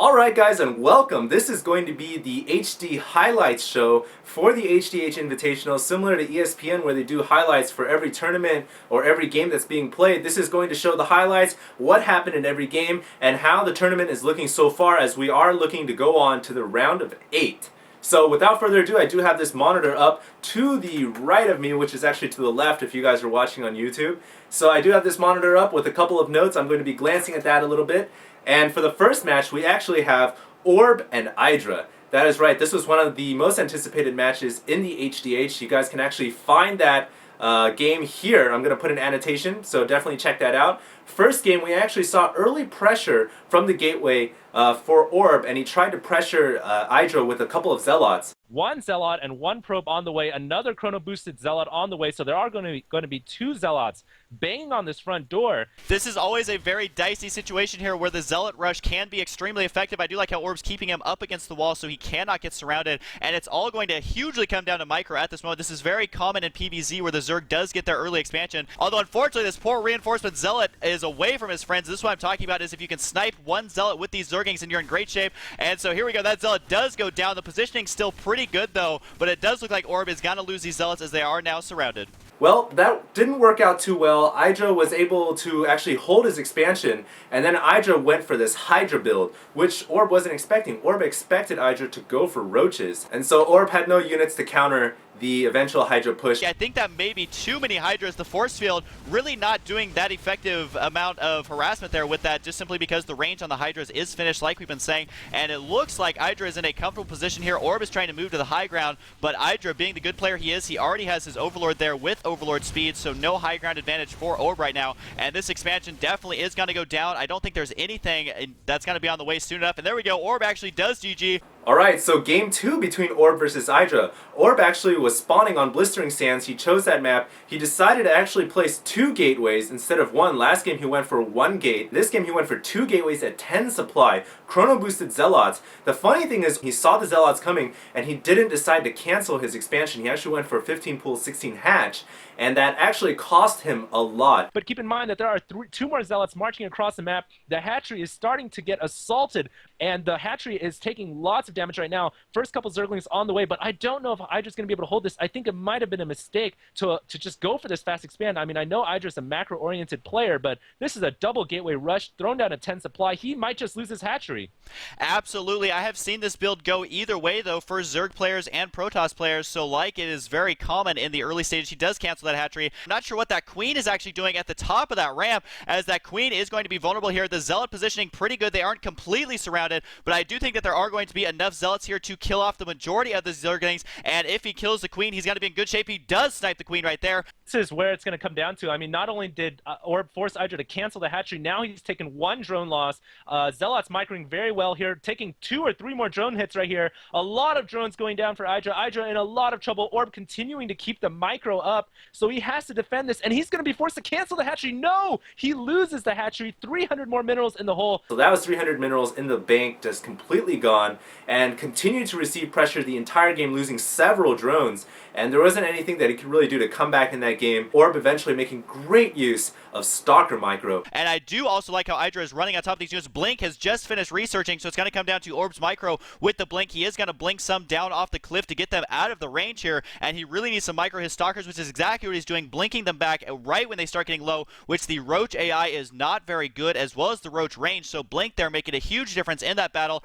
Alright guys, and welcome. This is going to be the HD highlights show for the HDH Invitational, similar to ESPN where they do highlights for every tournament or every game that's being played. This is going to show the highlights, what happened in every game, and how the tournament is looking so far as we are looking to go on to the round of 8. So without further ado, I do have this monitor up to the right of me, which is actually to the left if you guys are watching on YouTube. So I do have this monitor up with a couple of notes. I'm going to be glancing at that a little bit. And for the first match, we actually have Orb and Hydra. That is right, this was one of the most anticipated matches in the HDH. You guys can actually find that game here. I'm going to put an annotation, so definitely check that out. First game, we actually saw early pressure from the gateway for Orb, and he tried to pressure Hydra with a couple of Zealots. One Zealot and one Probe on the way, another Chrono Boosted Zealot on the way, so there are going to be two Zealots banging on this front door. This is always a very dicey situation here where the Zealot rush can be extremely effective. I do like how Orb's keeping him up against the wall so he cannot get surrounded, and it's all going to hugely come down to Micro at this moment. This is very common in PvZ where the Zerg does get their early expansion, although unfortunately this poor reinforcement Zealot is away from his friends. This is what I'm talking about, is if you can snipe one Zealot with these Zerglings and you're in great shape. And so here we go, that Zealot does go down. The positioning's still pretty good though, but it does look like Orb is going to lose these Zealots as they are now surrounded. Well, that didn't work out too well. Hydra was able to actually hold his expansion, and then Hydra went for this Hydra build, which Orb wasn't expecting. Orb expected Hydra to go for roaches, and so Orb had no units to counter the eventual Hydra push. Yeah, I think that may be too many Hydras. The force field really not doing that effective amount of harassment there with that, just simply because the range on the Hydras is finished, like we've been saying, and it looks like Hydra is in a comfortable position here. Orb is trying to move to the high ground, but Hydra, being the good player he is, he already has his Overlord there with Overlord speed, so no high ground advantage for Orb right now, and this expansion definitely is going to go down. I don't think there's anything that's going to be on the way soon enough, and there we go, Orb actually does GG. Alright, so game 2 between Orb versus Hydra. Orb actually was spawning on Blistering Sands. He chose that map. He decided to actually place 2 gateways instead of 1. Last game he went for 1 gate. This game he went for 2 gateways at 10 supply. Chrono boosted Zealots. The funny thing is he saw the Zealots coming and he didn't decide to cancel his expansion. He actually went for 15 pool, 16 hatch. And that actually cost him a lot. But keep in mind that there are two more Zealots marching across the map. The hatchery is starting to get assaulted, and the hatchery is taking lots of damage right now. First couple Zerglings on the way, but I don't know if Hydra's going to be able to hold this. I think it might have been a mistake to just go for this fast expand. I mean, I know Hydra's a macro-oriented player, but this is a double gateway rush thrown down at 10 supply. He might just lose his hatchery. Absolutely. I have seen this build go either way, though, for Zerg players and Protoss players, so like it is very common in the early stages. He does cancel that hatchery. I'm not sure what that Queen is actually doing at the top of that ramp, as that Queen is going to be vulnerable here. The Zealot positioning pretty good. They aren't completely surrounded, but I do think that there are going to be enough Zealots here to kill off the majority of the Zerglings, and if he kills the Queen, he's going to be in good shape. He does snipe the Queen right there. This is where it's going to come down to. I mean, not only did Orb force Hydra to cancel the hatchery, now he's taken 1 drone loss. Zealots microing very well here, taking 2 or 3 more drone hits right here. A lot of drones going down for Hydra. Hydra in a lot of trouble. Orb continuing to keep the micro up, so he has to defend this, and he's going to be forced to cancel the hatchery. No! He loses the hatchery. 300 more minerals in the hole. So that was 300 minerals in the bank, just completely gone, and continued to receive pressure the entire game, losing several drones, and there wasn't anything that he could really do to come back in that game. Orb eventually making great use of Stalker Micro. And I do also like how Hydra is running on top of these units. Blink has just finished researching, so it's going to come down to Orb's Micro with the Blink. He is going to blink some down off the cliff to get them out of the range here, and he really needs some Micro his Stalkers, which is exactly what he's doing, blinking them back right when they start getting low, which the Roach AI is not very good, as well as the Roach range, so Blink there making a huge difference in that battle.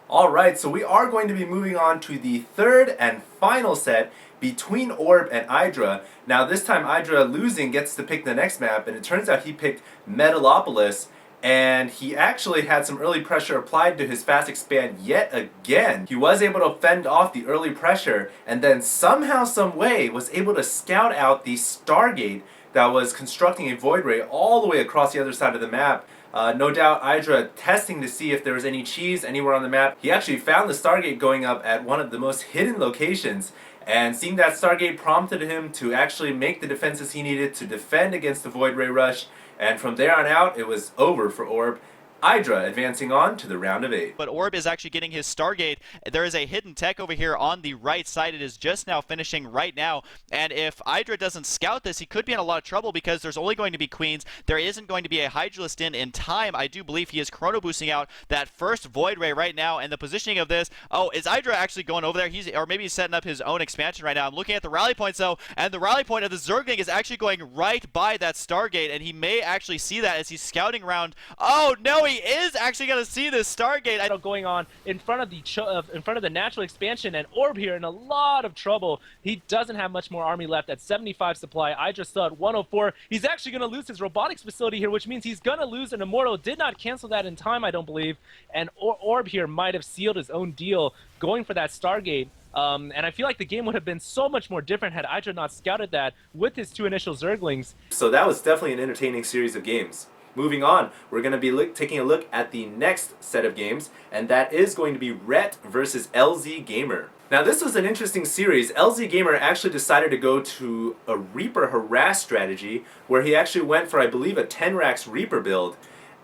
Alright, so we are going to be moving on to the third and final set between Orb and Hydra. Now this time Hydra losing gets to pick the next map, and it turns out he picked Metalopolis, and he actually had some early pressure applied to his fast expand yet again. He was able to fend off the early pressure, and then somehow, some way, was able to scout out the Stargate that was constructing a Void Ray all the way across the other side of the map. No doubt Hydra testing to see if there was any cheese anywhere on the map. He actually found the Stargate going up at one of the most hidden locations, and seeing that Stargate prompted him to actually make the defenses he needed to defend against the Void Ray rush, and from there on out it was over for Orb. Hydra advancing on to the round of 8. But Orb is actually getting his Stargate. There is a hidden tech over here on the right side. It is just now finishing right now. And if Hydra doesn't scout this, he could be in a lot of trouble because there's only going to be queens. There isn't going to be a Hydralist in time. I do believe he is chrono boosting out that first Void Ray right now. And the positioning of this, oh, is Hydra actually going over there? Or maybe he's setting up his own expansion right now. I'm looking at the rally points though, and the rally point of the Zergling is actually going right by that Stargate, and he may actually see that as he's scouting around. Oh no, he is actually going to see this Stargate. Going on in front of the natural expansion, and Orb here in a lot of trouble. He doesn't have much more army left at 75 supply. I just saw at 104. He's actually going to lose his robotics facility here, which means he's going to lose an Immortal. Did not cancel that in time, I don't believe. And Orb here might have sealed his own deal going for that Stargate. And I feel like the game would have been so much more different had Hydra not scouted that with his 2 initial Zerglings. So that was definitely an entertaining series of games. Moving on, we're going to be taking a look at the next set of games, and that is going to be Rhett versus LZ Gamer. Now this was an interesting series. LZ Gamer actually decided to go to a Reaper harass strategy, where he actually went for, I believe, a 10 racks Reaper build.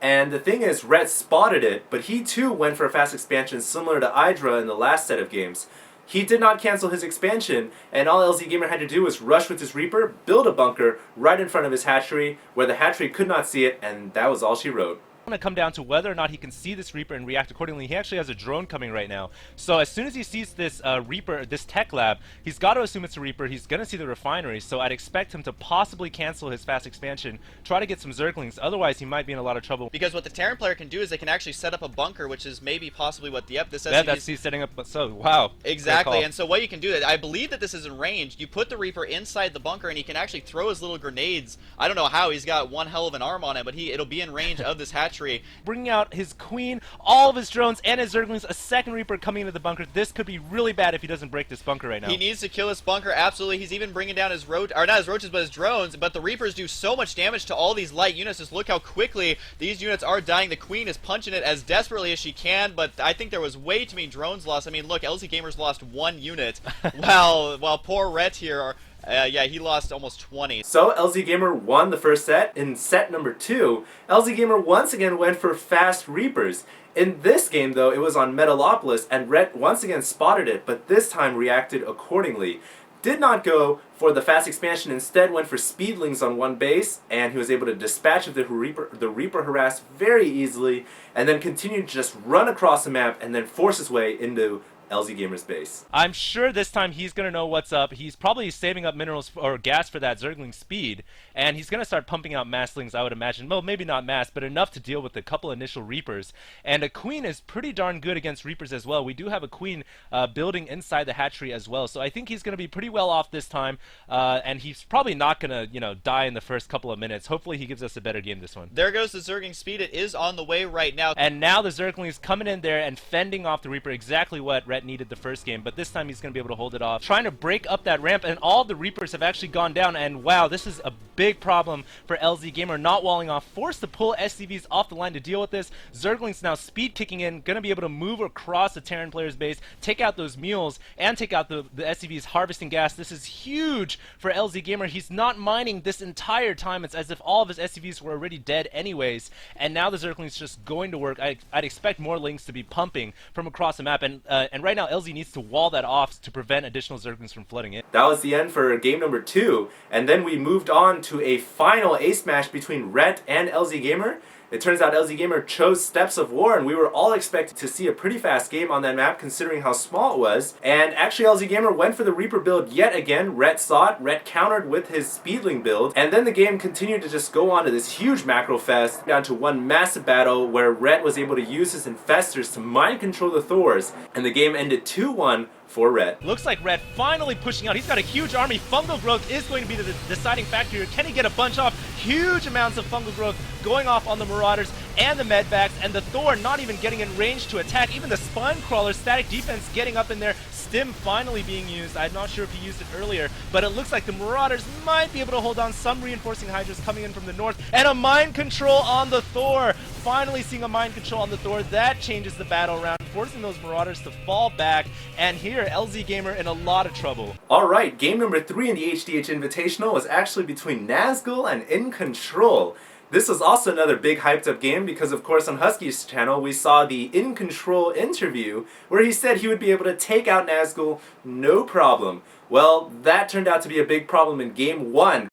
And the thing is, Rhett spotted it, but he too went for a fast expansion similar to Hydra in the last set of games. He did not cancel his expansion, and all LZ Gamer had to do was rush with his Reaper, build a bunker right in front of his hatchery, where the hatchery could not see it, and that was all she wrote. Going to come down to whether or not he can see this Reaper and react accordingly. He actually has a drone coming right now. So as soon as he sees this Reaper, this tech lab, he's got to assume it's a Reaper. He's going to see the refinery. So I'd expect him to possibly cancel his fast expansion, try to get some Zerglings. Otherwise, he might be in a lot of trouble. Because what the Terran player can do is they can actually set up a bunker, which is maybe possibly what the this yeah, that's he's setting up. So wow, exactly. And so what you can do, I believe that this is in range. You put the Reaper inside the bunker, and he can actually throw his little grenades. I don't know how. He's got one hell of an arm on it, but it'll be in range of this hatchery. Bringing out his queen, all of his drones, and his Zerglings, a second Reaper coming into the bunker. This could be really bad if he doesn't break this bunker right now. He needs to kill this bunker, absolutely. He's even bringing down his not his roaches, but his drones. But the Reapers do so much damage to all these light units. Just look how quickly these units are dying. The queen is punching it as desperately as she can, but I think there was way too many drones lost. I mean, look, LZ Gamers lost 1 unit, while poor Rhett here yeah, he lost almost 20. So LZ Gamer won the first set. In set number 2, LZ Gamer once again went for fast Reapers. In this game, though, it was on Metalopolis, and Rhett once again spotted it, but this time reacted accordingly. Did not go for the fast expansion, instead went for Speedlings on one base, and he was able to dispatch the Reaper harass very easily, and then continued to just run across the map and then force his way into LZ Gamer's base. I'm sure this time he's going to know what's up. He's probably saving up minerals or gas for that Zergling speed, and he's going to start pumping out masslings, I would imagine. Well, maybe not mass, but enough to deal with a couple initial Reapers. And a queen is pretty darn good against Reapers as well. We do have a queen building inside the hatchery as well, so I think he's going to be pretty well off this time, and he's probably not going to, die in the first couple of minutes. Hopefully he gives us a better game this one. There goes the Zergling speed. It is on the way right now. And now the Zergling is coming in there and fending off the Reaper, exactly what Rhett needed the first game, but this time he's going to be able to hold it off. Trying to break up that ramp, and all the Reapers have actually gone down, and wow, this is a big problem for LZ Gamer, not walling off, forced to pull SCVs off the line to deal with this. Zergling's now speed kicking in, going to be able to move across the Terran player's base, take out those mules, and take out the SCVs harvesting gas. This is huge for LZ Gamer. He's not mining this entire time. It's as if all of his SCVs were already dead anyways, and now the Zergling's just going to work. I'd expect more links to be pumping from across the map, and right now LZ needs to wall that off to prevent additional Zerglings from flooding in. That was the end for game number 2, and then we moved on to a final ace match between Rhett and LZ Gamer. It turns out LZ Gamer chose Steps of War, and we were all expecting to see a pretty fast game on that map considering how small it was. And actually LZ Gamer went for the Reaper build yet again. Rhett saw it, Rhett countered with his Speedling build, and then the game continued to just go on to this huge macro fest, down to one massive battle where Rhett was able to use his infestors to mind control the Thors, and the game ended 2-1 for Rhett. Looks like Rhett finally pushing out. He's got a huge army. Fungal growth is going to be the deciding factor here. Can he get a bunch off? Huge amounts of fungal growth going off on the Marauders and the Medvacs, and the Thor not even getting in range to attack. Even the Spine Crawler, static defense getting up in there. Stim finally being used. I'm not sure if he used it earlier, but it looks like the Marauders might be able to hold on. Some reinforcing Hydras coming in from the north, and a mind control on the Thor. Finally seeing a mind control on the Thor. That changes the battle round, forcing those Marauders to fall back, and here LZ Gamer in a lot of trouble. Alright, game number 3 in the HDH Invitational was actually between Nazgul and In Control. This was also another big hyped up game because, of course, on Husky's channel we saw the In Control interview where he said he would be able to take out Nazgul no problem. Well, that turned out to be a big problem in Game 1